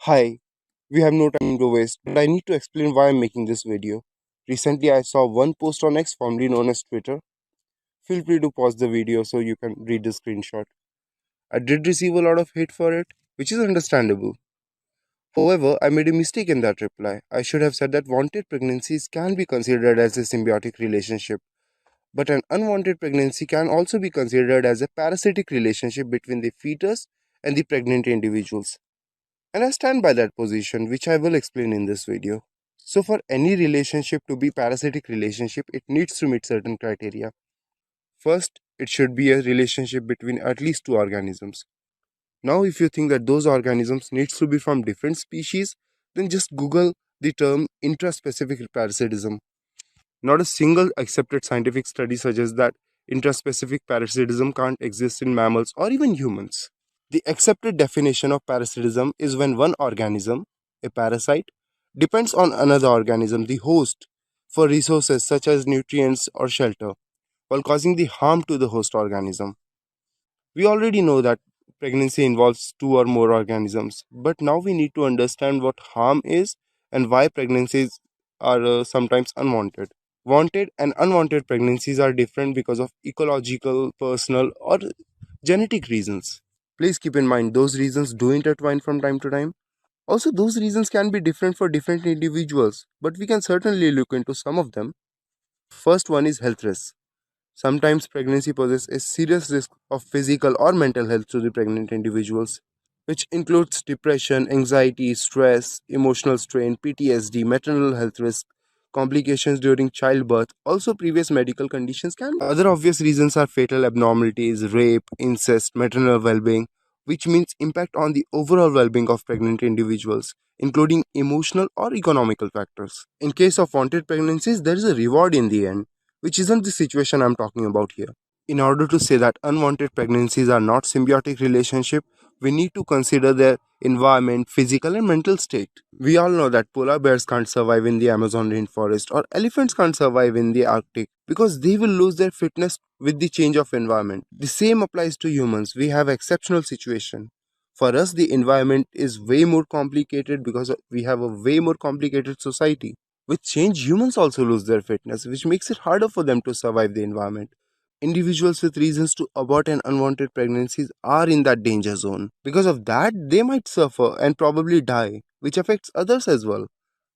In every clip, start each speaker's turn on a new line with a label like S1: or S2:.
S1: Hi, we have no time to waste, but I need to explain why I'm making this video. Recently, I saw one post on X, formerly known as Twitter. Feel free to pause the video so you can read the screenshot. I did receive a lot of hate for it, which is understandable. However, I made a mistake in that reply. I should have said that wanted pregnancies can be considered as a symbiotic relationship, but an unwanted pregnancy can also be considered as a parasitic relationship between the fetus and the pregnant individuals. And I stand by that position, which I will explain in this video. So for any relationship to be parasitic relationship, it needs to meet certain criteria. First, it should be a relationship between at least two organisms. Now, if you think that those organisms needs to be from different species, then just Google the term intraspecific parasitism. Not a single accepted scientific study suggests that intraspecific parasitism can't exist in mammals or even humans. The accepted definition of parasitism is when one organism, a parasite, depends on another organism, the host, for resources such as nutrients or shelter, while causing the harm to the host organism. We already know that pregnancy involves two or more organisms, but now we need to understand what harm is and why pregnancies are sometimes unwanted. Wanted and unwanted pregnancies are different because of ecological, personal, or genetic reasons. Please keep in mind those reasons do intertwine from time to time. Also, those reasons can be different for different individuals, but we can certainly look into some of them. First one is health risks. Sometimes pregnancy poses a serious risk of physical or mental health to the pregnant individuals, which includes depression, anxiety, stress, emotional strain, PTSD, maternal health risk, complications during childbirth. Also, previous medical conditions can. Other obvious reasons are fatal abnormalities, rape, incest, maternal well being, which means impact on the overall well being of pregnant individuals, including emotional or economical factors. In case of wanted pregnancies, there is a reward in the end, which isn't the situation I'm talking about here. In order to say that unwanted pregnancies are not symbiotic relationship, we need to consider their environment, physical and mental state. We all know that polar bears can't survive in the Amazon rainforest or elephants can't survive in the Arctic because they will lose their fitness with the change of environment. The same applies to humans. We have exceptional situation. For us, the environment is way more complicated because we have a way more complicated society. With change, humans also lose their fitness, which makes it harder for them to survive the environment. Individuals with reasons to abort an unwanted pregnancies are in that danger zone. Because of that, they might suffer and probably die, which affects others as well.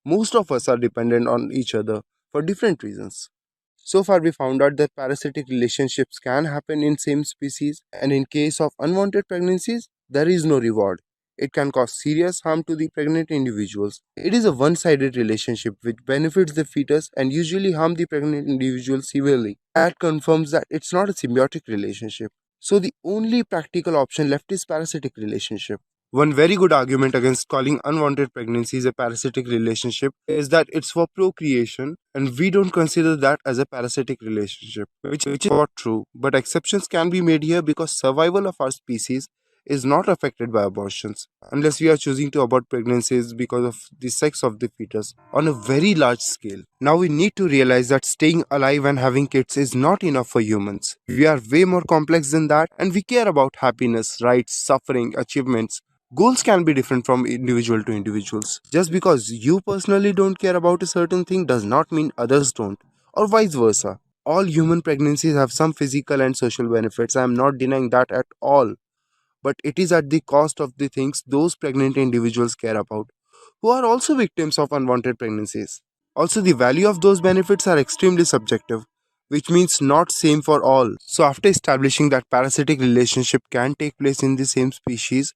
S1: Most of us are dependent on each other for different reasons. So far, we found out that parasitic relationships can happen in same species, and in case of unwanted pregnancies, there is no reward. It can cause serious harm to the pregnant individuals. It is a one-sided relationship which benefits the fetus and usually harm the pregnant individual severely. That confirms that it's not a symbiotic relationship. So the only practical option left is parasitic relationship. One very good argument against calling unwanted pregnancies a parasitic relationship is that it's for procreation, and we don't consider that as a parasitic relationship, which is not true. But exceptions can be made here because survival of our species is not affected by abortions, unless we are choosing to abort pregnancies because of the sex of the fetus on a very large scale. Now we need to realize that staying alive and having kids is not enough for humans. We are way more complex than that, and we care about happiness, rights, suffering, achievements. Goals can be different from individual to individuals. Just because you personally don't care about a certain thing does not mean others don't, or vice versa. All human pregnancies have some physical and social benefits. I am not denying that at all. But it is at the cost of the things those pregnant individuals care about, who are also victims of unwanted pregnancies. Also, the value of those benefits are extremely subjective, which means not same for all. So after establishing that parasitic relationship can take place in the same species,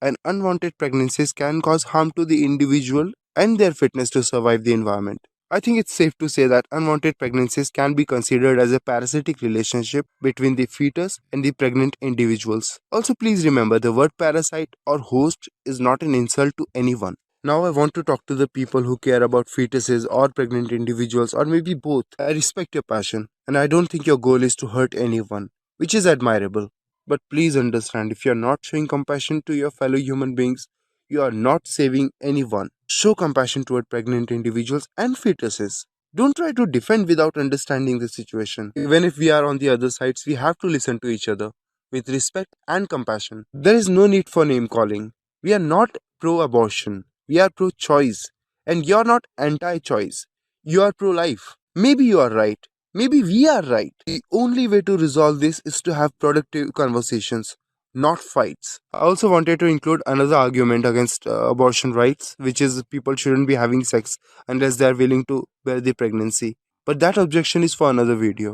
S1: and unwanted pregnancies can cause harm to the individual and their fitness to survive the environment. I think it's safe to say that unwanted pregnancies can be considered as a parasitic relationship between the fetus and the pregnant individuals. Also, please remember the word parasite or host is not an insult to anyone. Now, I want to talk to the people who care about fetuses or pregnant individuals, or maybe both. I respect your passion, and I don't think your goal is to hurt anyone, which is admirable. But please understand, if you're not showing compassion to your fellow human beings, you are not saving anyone. Show compassion toward pregnant individuals and fetuses. Don't try to defend without understanding the situation. Even if we are on the other sides, we have to listen to each other with respect and compassion. There is no need for name calling. We are not pro abortion, we are pro choice. And you're not anti choice, you are pro life. Maybe you are right, maybe we are right. The only way to resolve this is to have productive conversations, not fights. I also wanted to include another argument against abortion rights, which is people shouldn't be having sex unless they are willing to bear the pregnancy. But that objection is for another video.